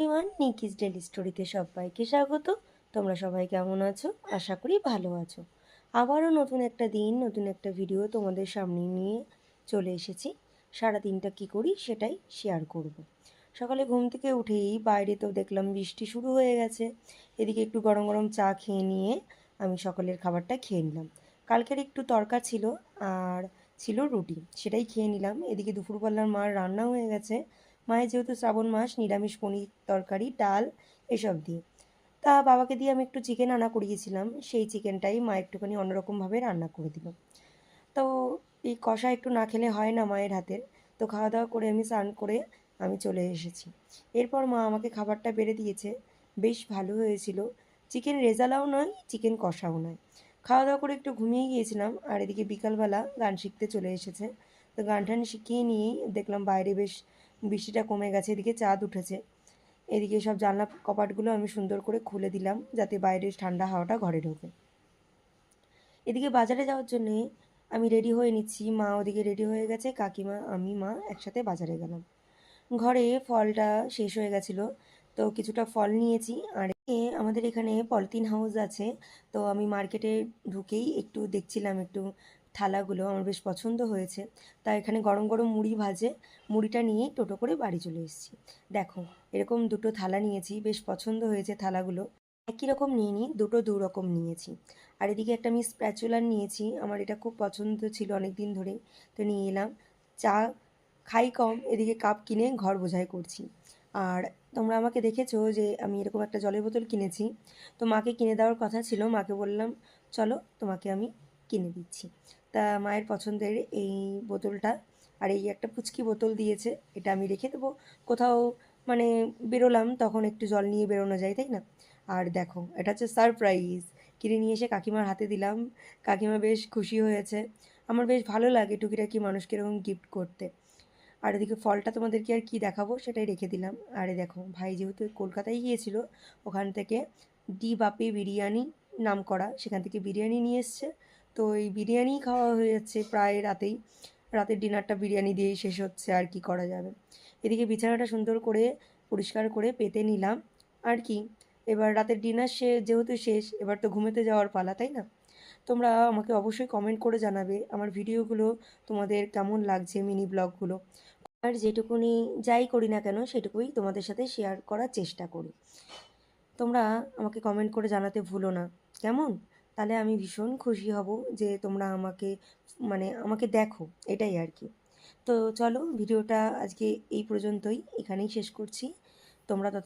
ইমান নিকিস daily স্টোরিতে সবাইকে স্বাগত। তোমরা সবাই কেমন আছো? আশা করি ভালো আছো। আবারও নতুন একটা দিন, নতুন একটা ভিডিও তোমাদের সামনে নিয়ে চলে এসেছি। সারা দিনটা কী করি সেটাই শেয়ার করব। সকালে ঘুম থেকে উঠেই বাইরে তো দেখলাম বৃষ্টি শুরু হয়ে গেছে। এদিকে একটু গরম গরম চা খেয়ে নিয়ে আমি সকালের খাবারটা খেয়ে নিলাম। কালকের একটু তরকা ছিল আর ছিল রুটি, সেটাই খেয়ে নিলাম। এদিকে দুপুরবেলার মার রান্না হয়ে গেছে। মায়ের যেহেতু শ্রাবণ মাস, নিরামিষ পনির তরকারি ডাল এসব দিয়ে। তা বাবাকে দিয়ে আমি একটু চিকেন আনা করিয়েছিলাম, সেই চিকেনটাই মা একটুখানি অন্যরকমভাবে রান্না করে দিল। তো এই কষা একটু না খেলে হয় না মায়ের হাতের। তো খাওয়া দাওয়া করে আমি স্নান করে আমি চলে এসেছি। এরপর মা আমাকে খাবারটা বেড়ে দিয়েছে। বেশ ভালো হয়েছিল। চিকেন রেজালাও নয়, চিকেন কষাও নয়। খাওয়া দাওয়া করে একটু ঘুমিয়ে গিয়েছিলাম, আর এদিকে বিকালবেলা গান শিখতে চলে এসেছে। তো গান টান শিখিয়ে নিয়েই দেখলাম বাইরে বেশ বৃষ্টিটা কমে গেছে, এদিকে চাঁদ উঠেছে। এদিকে সব জানলা কপাটগুলো আমি সুন্দর করে খুলে দিলাম যাতে বাইরের ঠান্ডা হাওয়াটা ঘরে ঢোকে। এদিকে বাজারে যাওয়ার জন্যে আমি রেডি হয়ে নিচ্ছি, মা ওদিকে রেডি হয়ে গেছে, কাকিমা আমি মা একসাথে বাজারে গেলাম। ঘরে ফলটা শেষ হয়ে গেছিলো, তো কিছুটা ফল নিয়েছি। আর আমাদের এখানে পলিথিন হাউস আছে। তো আমি মার্কেটে ঢুকেই একটু দেখছিলাম একটু থালাগুলো, আমার বেশ পছন্দ হয়েছে। তা এখানে গরম গরম মুড়ি ভাজে, মুড়িটা নিয়ে টোটো করে বাড়ি চলে এসেছি। দেখো, এরকম দুটো থালা নিয়েছি, বেশ পছন্দ হয়েছে থালাগুলো। একই রকম নিইনি, দুটো দু রকম নিয়েছি। আর এদিকে একটা আমি স্প্যাচুলার নিয়েছি, আমার এটা খুব পছন্দ ছিল অনেক দিন ধরেই। তো নিয়ে এলাম। চা খাই কম, এদিকে কাপ কিনে ঘর বোঝাই করছি। আর তোমরা আমাকে দেখেছো যে আমি এরকম একটা জলের বোতল কিনেছি। তো মাকে কিনে দেওয়ার কথা ছিল, মাকে বললাম চলো তোমাকে আমি কিনে দিচ্ছি। তা মায়ের পছন্দের এই বোতলটা, আর এই একটা পুচকি বোতল দিয়েছে, এটা আমি রেখে দেবো। কোথাও মানে বেরোলাম তখন একটু জল নিয়ে বেরোনো যায়, তাই না? আর দেখো, এটা হচ্ছে সারপ্রাইজ। কিনে নিয়ে এসে কাকিমার হাতে দিলাম। কাকিমা বেশ খুশি হয়েছে। আমার বেশ ভালো লাগে টুকিটাকি মানুষকে এরকম গিফট করতে। আর এদিকে ফলটা তোমাদেরকে আর কি দেখাবো, সেটাই রেখে দিলাম। আরে দেখো, ভাই যেহেতু কলকাতায় গিয়েছিল, ওখান থেকে ডি বাপি বিরিয়ানি নাম করা, সেখান থেকে বিরিয়ানি নিয়ে এসছে। তো এই বিরিয়ানিই খাওয়া হয়ে যাচ্ছে প্রায় রাতেই। রাতের ডিনারটা বিরিয়ানি দিয়েই শেষ হচ্ছে, আর কি করা যাবে। এদিকে বিছানাটা সুন্দর করে পরিষ্কার করে পেতে নিলাম। আর কি, এবার রাতের ডিনার যেহেতু শেষ, এবার তো ঘুমোতে যাওয়ার পালা, তাই না? তোমরা আমাকে অবশ্যই কমেন্ট করে জানাবে আমার ভিডিওগুলো তোমাদের কেমন লাগছে, মিনি ব্লগগুলো। আর যেটুকুনি যাই করি না কেন সেটুকুই তোমাদের সাথে শেয়ার করার চেষ্টা করি। তোমরা আমাকে কমেন্ট করে জানাতে ভুলো না, কেমন? তাহলে আমি ভীষণ খুশি হব যে তোমরা আমাকে আমাকে দেখো, এটাই আর কি। তো চলো, ভিডিওটা আজকে এই পর্যন্তই, এখানেই শেষ করছি। তোমরা